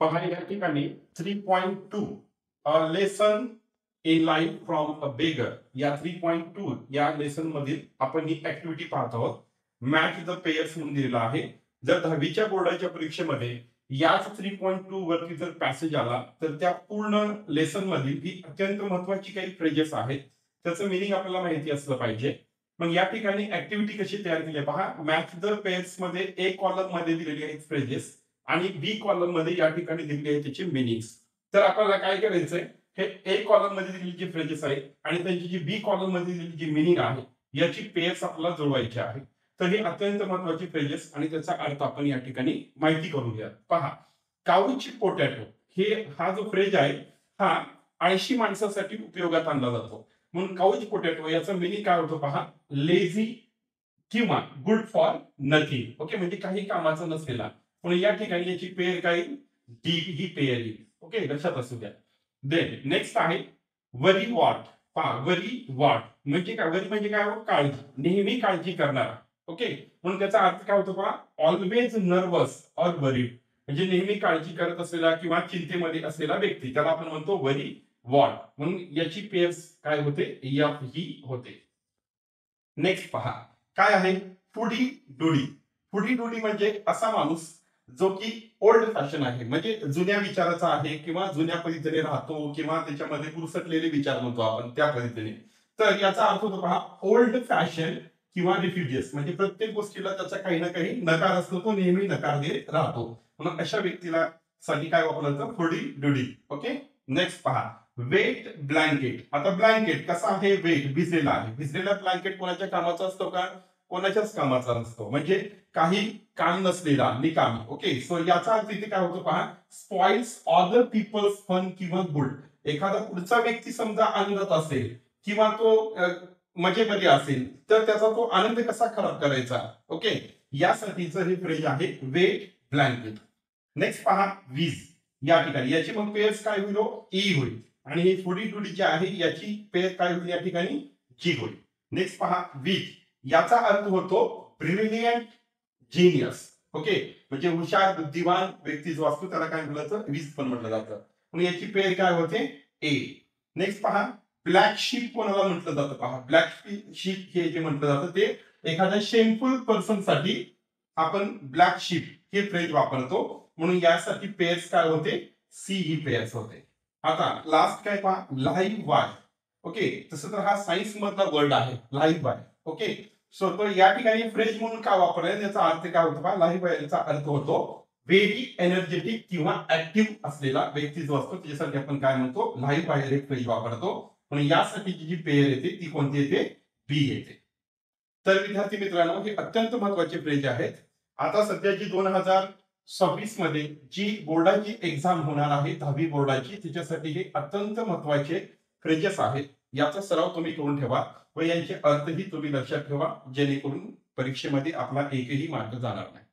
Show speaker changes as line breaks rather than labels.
पहा या ठिकाणी 3.2 lesson in life from a beggar या 3.2 या लेसन मधील आपण ही ऍक्टिव्हिटी पाहत आहोत. मॅच द पेयर्स म्हणून दिलेला आहे. जर 10वीच्या बोर्डाच्या परीक्षेमध्ये याच 3.2 वरती जर पॅसेज आला तर त्या पूर्ण लेसन मधील ही अत्यंत महत्वाची काही फ्रेजेस आहेत. त्याचं मिनिंग आपल्याला माहिती असलं पाहिजे. मग या ठिकाणी ऍक्टिव्हिटी कशी तयार केली आहे पहा. मॅच द पेयर्स मध्ये ए कॉलम मध्ये दिलेली आहेत फ्रेजेस आणि बी कॉलम मध्ये या ठिकाणी दिलेली आहे त्याची मिनिंग्स. तर आपल्याला काय करायचंय, हे ए कॉलम मध्ये दिलेली जी फ्रेजेस आहेत आणि त्यांची जी बी कॉलम मध्ये दिलेली जी मिनिंग आहे याची पेयर्स आपल्याला जुळवायची आहे. तर हे अत्यंत महत्वाची फ्रेजेस आणि त्याचा अर्थ आपण या ठिकाणी माहिती करून घ्या. पहा, काउच पोटॅटो हे हा जो फ्रेज आहे हा 80 माणसासाठी उपयोगात आणला जातो. म्हणून काउच पोटॅटो याचा मिनिंग काय होतो पहा, लेझी किंवा गुड फॉर नथिंग. ओके, म्हणजे काही कामाचा नसलेला. पण या ठिकाणी याची पेयर काय, डी ही पेयर येईल. ओके, लक्षात असू द्या. देन नेक्स्ट आहे वरी वॉट. पहा, वरी वॉट म्हणजे काय, वरी म्हणजे काय, काळजी, नेहमी काळजी करणारा. ओके, म्हणून त्याचा अर्थ काय होतो पहा, ऑलवेज नर्वस ऑर वरीड म्हणजे नेहमी काळजी करत असलेला किंवा चिंतेमध्ये असलेला व्यक्ती, त्याला आपण म्हणतो वरी वॉट. म्हणून याची पेयर्स काय होते, एफ ही होते. नेक्स्ट पहा काय आहे, फुडी डुडी. फुडी डुडी म्हणजे असा माणूस जो की ओल्ड फॅशन आहे, म्हणजे जुन्या विचाराचा आहे किंवा जुन्या पद्धतीने राहतो किंवा त्याच्यामध्ये पुरसटलेले विचार म्हणतो आपण त्या पद्धतीने. तर याचा अर्थ होतो पहा, ओल्ड फॅशन किंवा रिफ्युजियस म्हणजे प्रत्येक गोष्टीला त्याचा काही ना काही नकार असतो, तो नेहमी नकार देत राहतो. म्हणून अशा व्यक्तीला साठी काय वापरलं जातं, फुडी डुडी. ओके, नेक्स्ट पहा वेट ब्लँकेट. आता ब्लँकेट कसा आहे, वेट भिजलेला आहे. भिजलेला ब्लँकेट कोणाच्या कामाचा असतो का, कोणाच्याच कामाचा नसतो, म्हणजे काही काम नसलेला, निकामी. ओके, सो याचा अर्थ इथे काय होतो पहा, स्पॉइल्स अदर पीपल्स फन किंवा गुड. एखादा पुढचा व्यक्ती समजा आनंदात असेल किंवा तो मजेमध्ये असेल तर त्याचा तो आनंद कसा खराब करायचा. ओके, यासाठीचं हे फ्रेज आहे वेट ब्लँकेट. नेक्स्ट पहा वीज. या ठिकाणी याची मग पेयर्स काय होईल, ई होईल आणि ही फुडी टुडी जी आहे याची पेयर काय होईल या ठिकाणी, जी होईल. नेक्स्ट पहा वीज. याचा अर्थ होतो ब्रिलियंट जीनियस. ओके, म्हणजे हुशार बुद्धिमान व्यक्ती जो असतो त्याला काय म्हटलं जातं, वीज पण म्हटलं जातं. म्हणून याची पेयर काय होते, ए. नेक्स्ट पहा ब्लॅक शीप कोणाला म्हटलं जातं पहा. ब्लॅक शीप हे जे म्हटलं जातं ते एखाद्या शेमफुल पर्सन साठी आपण ब्लॅक शीप हे फ्रेज वापरतो. म्हणून यासाठी पेयर्स काय होते, सी ही पेयर्स होते. आता लास्ट काय पहा, लाईव्ह वाय. ओके, तसं तर हा सायन्स मधला वर्ड आहे लाईव्ह वाय. ओके, सो तो या ठिकाणी फ्रेज म्हणून का वापरलाय, याचा अर्थ काय होतो पहा, लाईव्ह वाय याचा अर्थ होतो व्हेरी एनर्जेटिक किंवा ऍक्टिव्ह असलेला व्यक्ती जो असतो त्याच्यासाठी आपण काय म्हणतो, लाईव्ह वाय हे फ्रेज वापरतो. म्हणून यासाठी जी पेयर येते ती कोणती येते, बी येते. तर विद्यार्थी मित्रांनो, हे अत्यंत महत्वाचे फ्रेज आहेत. आता सध्याची 2026 मध्ये जी बोर्डाची एक्झाम होणार आहे 10वी बोर्डाची, त्याच्यासाठी हे अत्यंत महत्वाचे फ्रेजेस आहेत. याचा सराव तुम्ही करून ठेवा व यांचे अर्थही तुम्ही लक्षात ठेवा, जेणेकरून परीक्षेमध्ये आपला एकही मार्क जाणार नाही.